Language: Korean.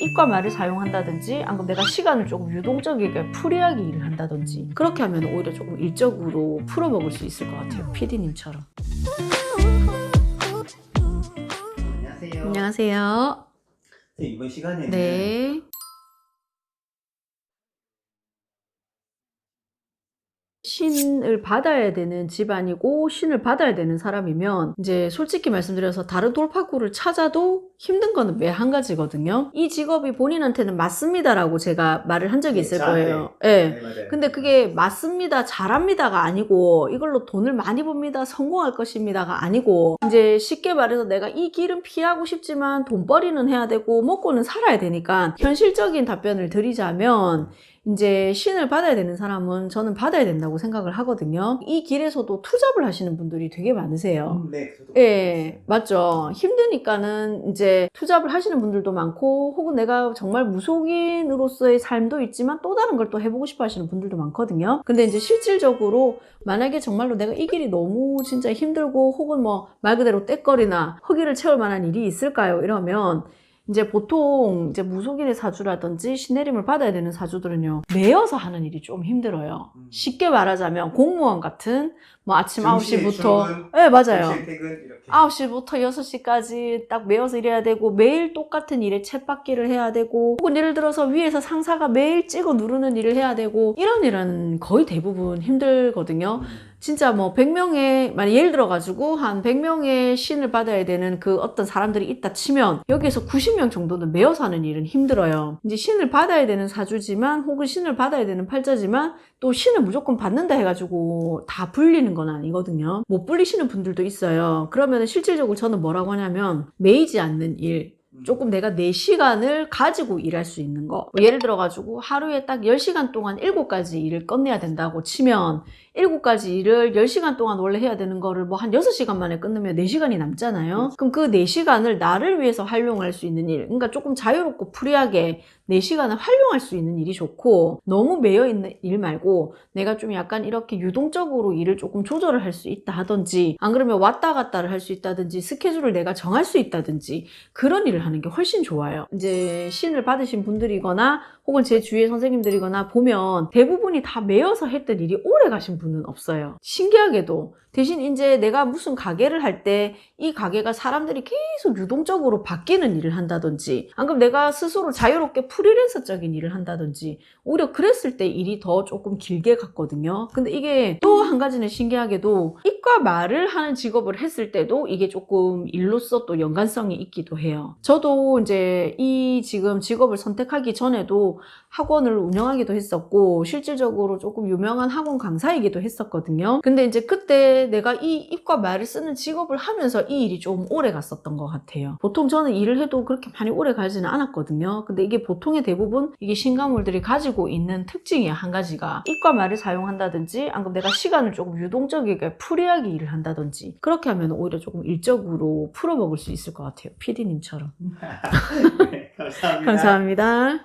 이과 말을 사용한다든지 아니면 내가 시간을 조금 유동적이게 프리하게 일을 한다든지 그렇게 하면 오히려 조금 일적으로 풀어먹을 수 있을 것 같아요. PD님처럼. 안녕하세요. 안녕하세요. 네, 이번 시간에는 네. 신을 받아야 되는 집안이고 신을 받아야 되는 사람이면 이제 솔직히 말씀드려서 다른 돌파구를 찾아도 힘든 거는 매 한 가지거든요. 이 직업이 본인한테는 맞습니다라고 제가 말을 한 적이 네, 있을 저한테. 거예요. 예. 네, 맞아요. 근데 그게 맞습니다, 잘합니다가 아니고 이걸로 돈을 많이 법니다, 성공할 것입니다가 아니고 이제 쉽게 말해서 내가 이 길은 피하고 싶지만 돈벌이는 해야 되고 먹고는 살아야 되니까 현실적인 답변을 드리자면 이제 신을 받아야 되는 사람은 저는 받아야 된다고 생각을 하거든요. 이 길에서도 투잡을 하시는 분들이 되게 많으세요. 네, 저도 예, 맞죠. 힘드니까는 이제 투잡을 하시는 분들도 많고 혹은 내가 정말 무속인으로서의 삶도 있지만 또 다른 걸 또 해보고 싶어 하시는 분들도 많거든요. 근데 이제 실질적으로 만약에 정말로 내가 이 길이 너무 진짜 힘들고 혹은 뭐 말 그대로 떼거리나 허기를 채울 만한 일이 있을까요? 이러면 이제 보통 이제 무속인의 사주라든지 신내림을 받아야 되는 사주들은요, 매여서 하는 일이 좀 힘들어요. 쉽게 말하자면 공무원 같은 뭐 아침 정시에 9시부터 출근, 네, 맞아요. 정시에 퇴근 이렇게. 9시부터 6시까지 딱 매여서 일해야 되고 매일 똑같은 일에 쳇바퀴를 해야 되고 혹은 예를 들어서 위에서 상사가 매일 찍어 누르는 일을 해야 되고 이런 일은 거의 대부분 힘들거든요. 진짜 뭐 100명의 만약 예를 들어 가지고 한 100명의 신을 받아야 되는 그 어떤 사람들이 있다 치면 여기에서 90명 정도는 매여서 하는 일은 힘들어요. 이제 신을 받아야 되는 사주지만 혹은 신을 받아야 되는 팔자지만 또 신을 무조건 받는다 해가지고 다 불리는 건 아니거든요. 못 불리시는 분들도 있어요. 그러면 실질적으로 저는 뭐라고 하냐면 매이지 않는 일, 조금 내가 내 시간을 가지고 일할 수 있는 거. 뭐 예를 들어가지고 하루에 딱 10시간 동안 7가지 일을 끝내야 된다고 치면 7가지 일을 10시간 동안 원래 해야 되는 거를 뭐 한 6시간 만에 끝내면 4시간이 남잖아요. 그럼 그 4시간을 나를 위해서 활용할 수 있는 일, 그러니까 조금 자유롭고 프리하게 4시간을 활용할 수 있는 일이 좋고 너무 매여있는 일 말고 내가 좀 약간 이렇게 유동적으로 일을 조금 조절을 할 수 있다 하든지 안 그러면 왔다 갔다를 할 수 있다든지 스케줄을 내가 정할 수 있다든지 그런 일을 하는 게 훨씬 좋아요. 이제 신을 받으신 분들이거나 혹은 제 주위의 선생님들이거나 보면 대부분이 다 매여서 했던 일이 오래 가신 분은 없어요. 신기하게도. 대신 이제 내가 무슨 가게를 할 때 이 가게가 사람들이 계속 유동적으로 바뀌는 일을 한다든지 안 그럼 내가 스스로 자유롭게 프리랜서적인 일을 한다든지 오히려 그랬을 때 일이 더 조금 길게 갔거든요. 근데 이게 또 한 가지는 신기하게도 이과 말을 하는 직업을 했을 때도 이게 조금 일로서 또 연관성이 있기도 해요. 저도 이제 이 지금 직업을 선택하기 전에도 학원을 운영하기도 했었고 실질적으로 조금 유명한 학원 강사이기도 했었거든요. 근데 이제 그때 내가 이 이과 말을 쓰는 직업을 하면서 이 일이 좀 오래 갔었던 것 같아요. 보통 저는 일을 해도 그렇게 많이 오래 가지는 않았거든요. 근데 이게 보통의 대부분 이게 신가물들이 가지고 있는 특징이야. 한 가지가 이과 말을 사용한다든지 아니면 내가 시간을 조금 유동적이게 프리하게 일을 한다든지 그렇게 하면 오히려 조금 일적으로 풀어먹을 수 있을 것 같아요. PD님처럼. 네, 감사합니다. 감사합니다.